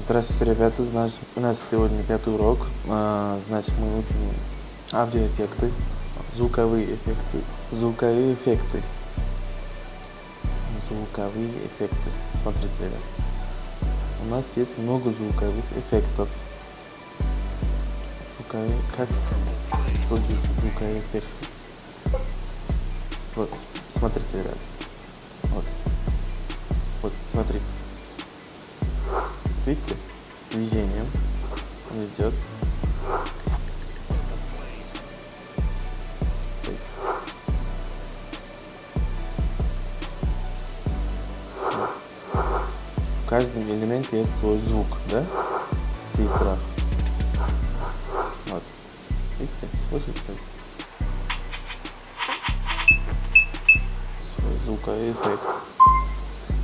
Здравствуйте, ребята. Значит, у нас сегодня 5-й урок. Значит, мы учим аудиоэффекты, звуковые эффекты, звуковые эффекты. Смотрите, ребят. У нас есть много звуковых эффектов. Как используются звуковые эффекты? Вот, смотрите, ребят. Вот, смотрите. Видите? С движением он идет. В каждом элементе есть свой звук, да? В титрах. Вот. Видите? Слышите? Свой звуковой эффект.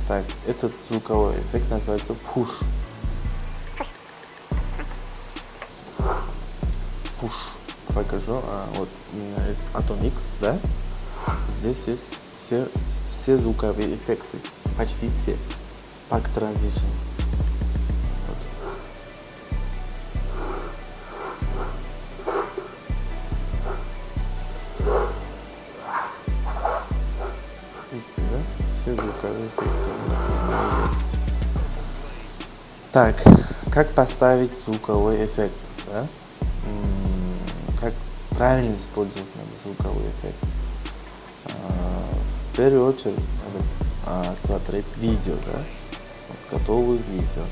Так, этот звуковой эффект называется фуш. Фуш. Покажу. Вот у меня есть Atomix, да? Здесь есть все звуковые эффекты. Почти все. Back transition. Вот. Видите, да? Все звуковые эффекты у меня есть. Так, как поставить звуковой эффект, да? Как правильно использовать звуковой эффект? В первую очередь надо смотреть видео, да? Вот, готовые видео.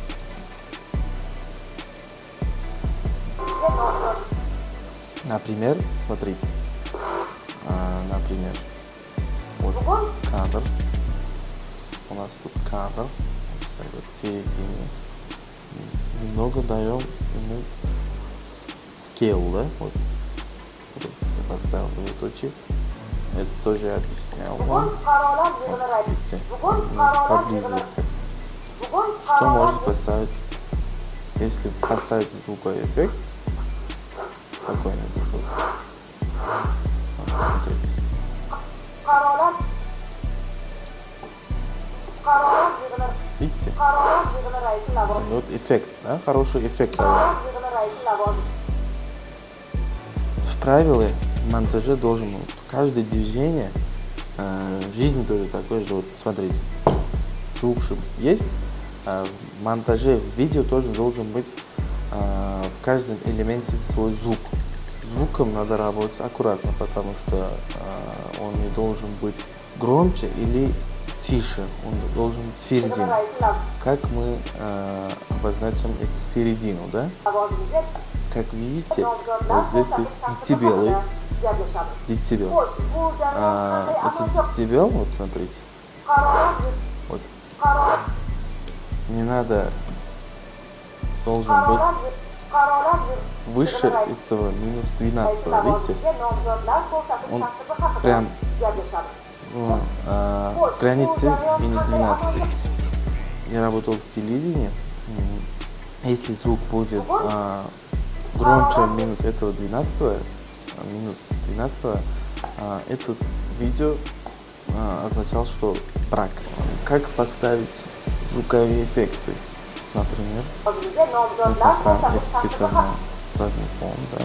Например, смотрите. Например, вот кадр. У нас тут кадр. Вот в середине. Немного даем ему scale, да? Вот я поставил двоеточие. Это тоже я объяснял вам. Вот, видите, поблизости. Что можно поставить? Если поставить звуковой эффект, спокойно душой. Смотрите. Видите? Дает эффект, да? Хороший эффект. В правиле в монтаже должен быть каждое движение, в жизни тоже такое же. Вот смотрите, звук есть, в монтаже в видео тоже должен быть в каждом элементе свой звук. С звуком надо работать аккуратно, потому что он не должен быть громче или тише, он должен быть в середине. Как мы обозначим эту середину, да? Как видите, вот здесь есть децибелы. Децибел. Это децибел, вот смотрите. Вот. Не надо, должен быть выше этого минус 12, видите? Он прям в границе минус 12. Я работал в телевидении. Если звук будет громче минус этого 12, минус 12, это видео означало, что брак. Как поставить звуковые эффекты? Например, мы поставим этот титр на задний фон, да?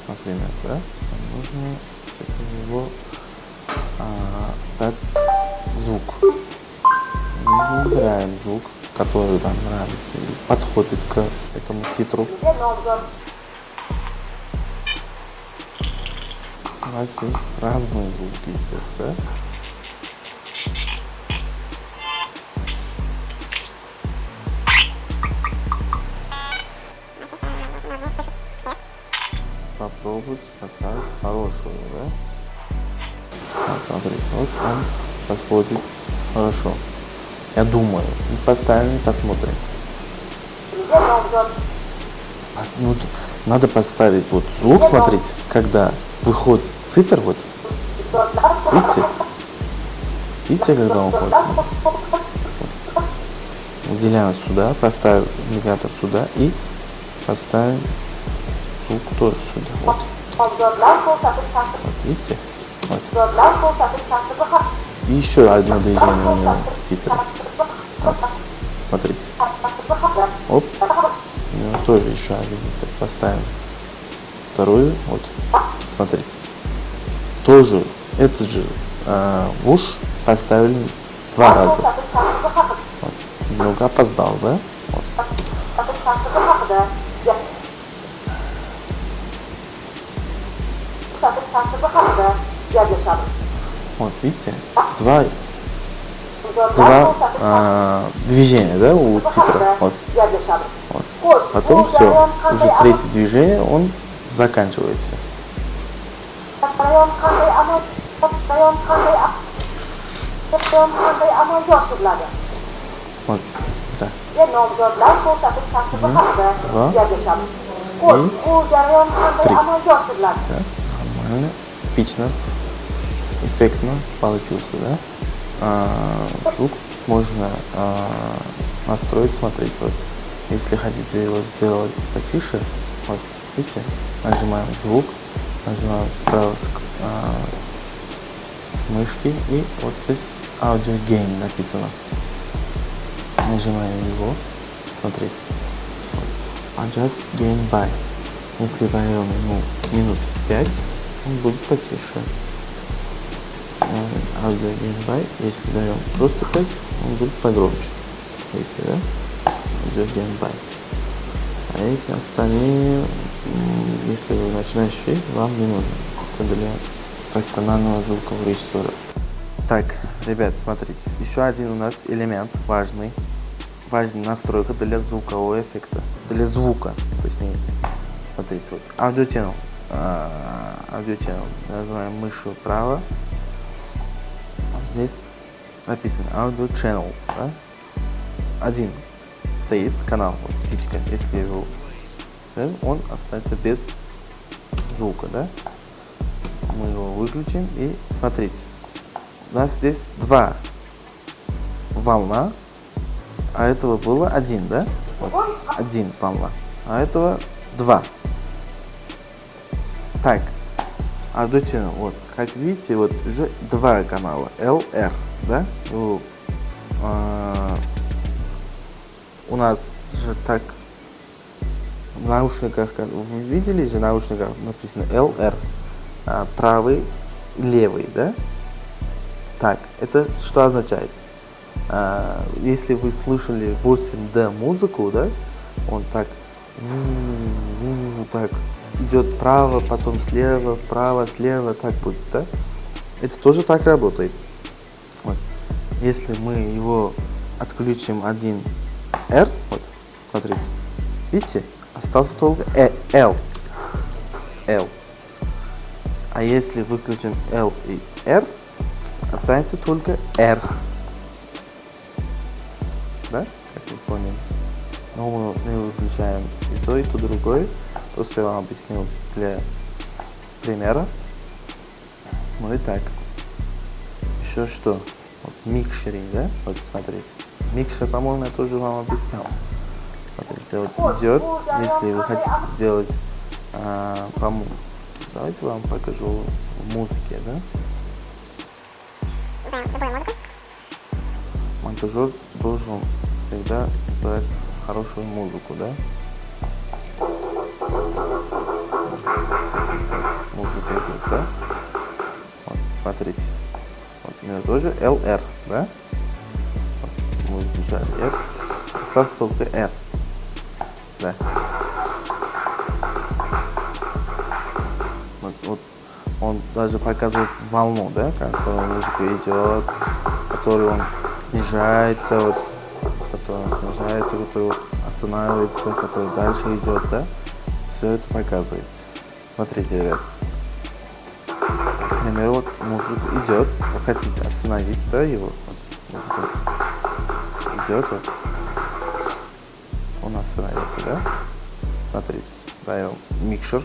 Например, да? Нужно его дать звук. Мы выбираем звук, который нам нравится или подходит к этому титру. У нас есть разные звуки здесь, да? Попробуйте поставить хорошую, да? Вот, смотрите, вот он подходит хорошо. Я думаю, поставим и посмотрим. Надо поставить вот звук, смотрите, когда выходит титр, вот. Видите? Видите, когда он ходит? Выделяем сюда, поставим индикатор сюда и поставим звук тоже сюда. Вот. Вот видите? Вот. И еще одно движение у него в титре. Вот. Смотрите. Оп. У него тоже еще один. Так, поставим вторую. Вот. Смотрите. Тоже этот же вуш поставили 2 раза. Вот. Немного опоздал, да? Вот. Вот, видите? Два движения, да, у титра. Вот. Вот. Потом все. Уже третье движение, он заканчивается. Вот, да. 1, 2 и 3. Да, нормально, эпично, эффектно получился, да. Звук можно настроить, смотрите, вот. Если хотите его сделать потише, вот, видите, нажимаем звук, нажимаем справа с мышки, и вот здесь Audio Gain написано. Нажимаем его, смотрите. Adjust Gain by. Если даем ему -5, он будет потише. Audio Gain by. Если даем просто 5, он будет погромче. Видите, да? Audio Gain by. А эти остальные, если вы начинающий, вам не нужно. Это для профессионального звукового режиссера. Так, ребят, смотрите. Еще один у нас элемент важный. Важная настройка для звукового эффекта. Для звука, точнее. Смотрите, вот. Audio Channel. Audio Channel. Называем мышью вправо. Здесь написано Audio Channels. Да? Один стоит канал, вот, птичка. Если его он останется без звука, да? Мы его выключим и смотрите. У нас здесь 2 волна, а этого было 1, да? Вот, 1 волна, а этого 2. Так, Audio Channel, вот, как видите, вот уже 2 канала, LR, да? У нас же так в наушниках, вы видели же в наушниках написано LR, правый, левый, да? Так, это что означает? Если вы слышали 8D музыку, да, он так, так идет право, потом слева, право, слева, так будет, да? Это тоже так работает. Вот. Если мы его отключим 1R, вот, смотрите, видите, остался только L. А если выключим L и R, останется только R. Да? Как вы поняли. Но мы выключаем и то, другое. Просто я вам объяснил для примера. Ну и так. Еще что? Вот микшеринг, да? Вот смотрите. Микшер, по-моему, я тоже вам объяснял. Смотрите, вот идет. Если вы хотите сделать, давайте вам покажу в музыке, да? Монтажер должен всегда брать хорошую музыку, да? Музыка идет, да? Вот, смотрите. Вот у меня тоже LR, да? Вот, мы включали R. Остался только R. Да. Вот он даже показывает волну, да? Которая музыка идет, который он снижается, вот, который он снижается, который останавливается, который дальше идет, да? Все это показывает. Смотрите, ребят. К примеру, вот музыка идет, вы хотите остановить, да, его? Вот, музыка идет, вот. Он остановится, да? Смотрите, даем микшер,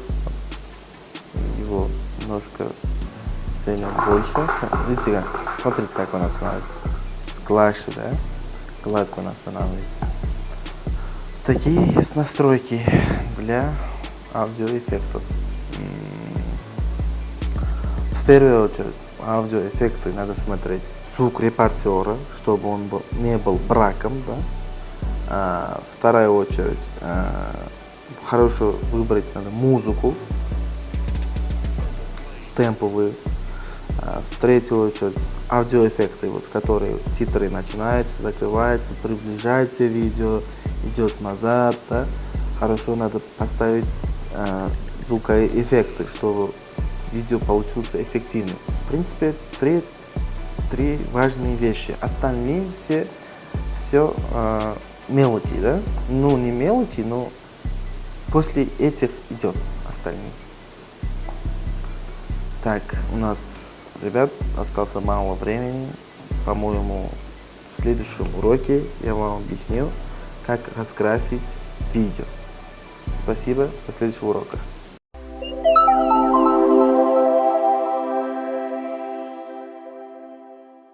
его немножко делим больше. Видите как? Смотрите, как он останавливается. Сглаще, да? Гладко он останавливается. Такие есть настройки для аудиоэффектов. В первую очередь, аудиоэффекты надо смотреть. Звук репортера, чтобы он не был браком, да. Вторая очередь, хорошо выбрать надо музыку, темповые. В третью очередь, аудиоэффекты, вот, которые титры начинаются, закрываются, приближается видео, идет назад, да. Хорошо надо поставить звукоэффекты, чтобы видео получился эффективным. В принципе, три важные вещи. Остальные все мелочи, да? Ну, не мелочи, но после этих идет остальные. Так, у нас, ребят, осталось мало времени. По-моему, в следующем уроке я вам объясню, как раскрасить видео. Спасибо, до следующего урока.